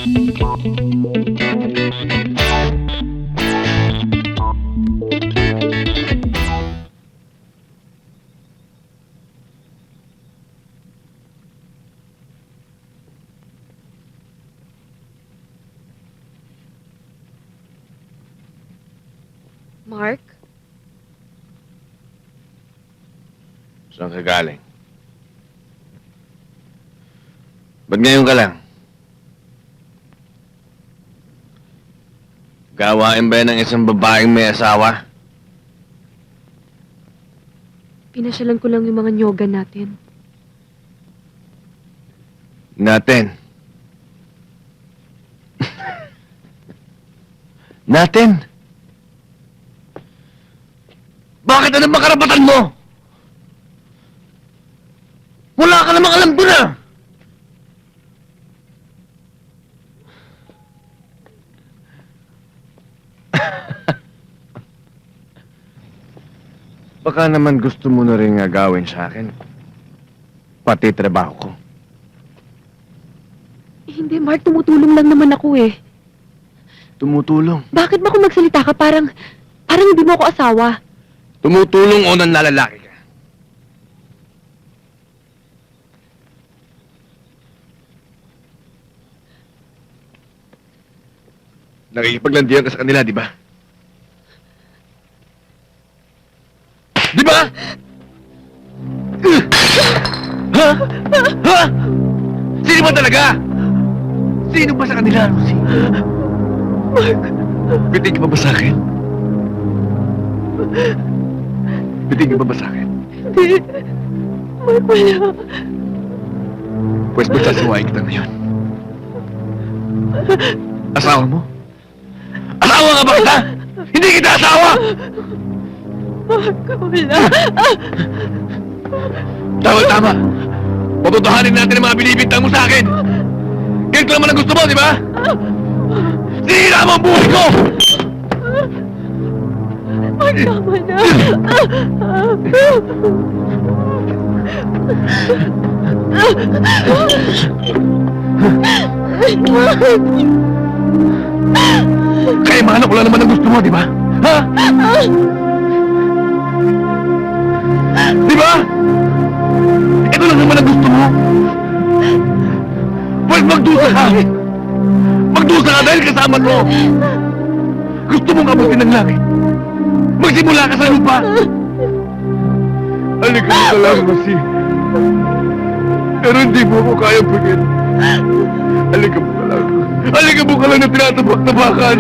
Mark? Saan ka galing? Ba't ngayon ka lang? Gawain ba yan ng isang babaeng may asawa? Pinasyalan ko lang yung mga nyoga natin. Natin. Natin? Bakit ano ba karapatan mo? Wala ka namang alam doon ah! Baka naman gusto mo na rin gawin sa akin. Pati trabaho ko. Hindi, Mark. Tumutulong lang naman ako eh. Tumutulong. Bakit ba kung magsalita ka parang hindi mo ako asawa? Tumutulong o nanlalalaki ka? Nakikipaglandian ka sa kanila, di ba? Di ba? Ha? Ha? Sino ba talaga? Sino ba sa kanila, Lucy? Mark! Biting ka ba sa akin? Biting ka ba sa akin? Hindi. Mark, wala. Pwes magsasawain kita ngayon. Asawa mo? Asawa nga ba kita? Hindi kita asawa! Mark, wala. Tama. Patutuhanin natin ang mga binibintang mo sa akin. Ganito naman ang gusto mo, di ba? Sinira mo ang buhay ko! Mark, tama na. Kaya mahanap ko lang naman ang gusto mo, di ba? Ha? Di ba? Ito lang naman ang gusto mo. Pwede magdusa ka. Magdusa ka dahil kasama mo. Gusto mong abutin ng langit. Magsimula ka sa lupa. Halika mo ka lang, Lucy. Pero hindi mo ako kaya bigyan. Halika mo ka lang. Halika mo ka lang na tinatabak-tabakan.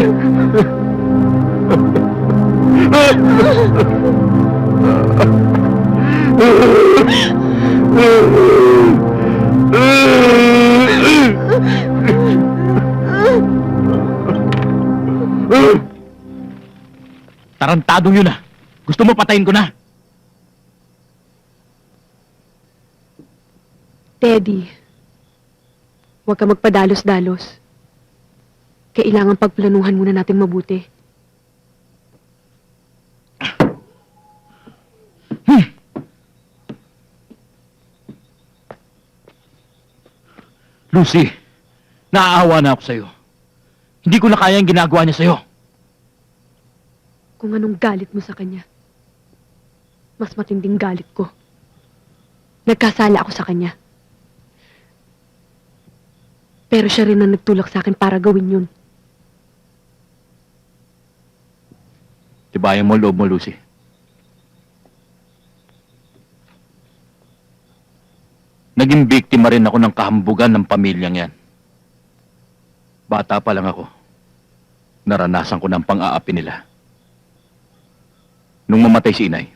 Tarantadong yun ah. Gusto mo patayin ko na? Teddy, huwag ka magpadalos-dalos. Kailangan pagplanuhan muna natin mabuti. Lucy, naaawa na ako sa'yo. Hindi ko na kaya ang ginagawa niya sa'yo. Kung anong galit mo sa kanya, mas matinding galit ko. Nagkasala ako sa kanya. Pero siya rin ang nagtulak sa akin para gawin yun. Tibayan mo ang loob mo, Lucy. Naging biktima rin ako ng kahambugan ng pamilyang yan. Bata pa lang ako. Naranasan ko ng pang-aapi nila. Nung mamatay si inay,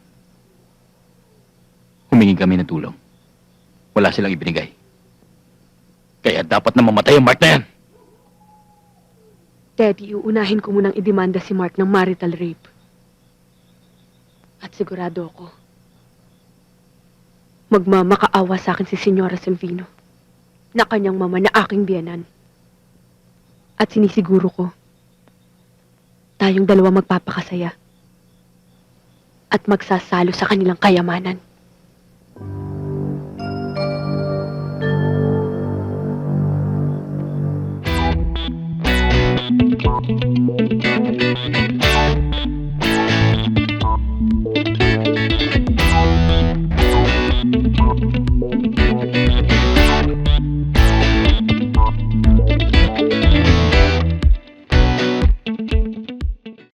humingi kami ng tulong. Wala silang ibinigay. Kaya dapat na mamatay ang Mark na yan. Teddy, uunahin ko munang idemanda si Mark ng marital rape. At sigurado ako, magmamakaawa sa akin si Senyora Silvino na kanyang mama na aking biyanan. At sinisiguro ko, tayong dalawa magpapakasaya at magsasalo sa kanilang kayamanan. Thank you.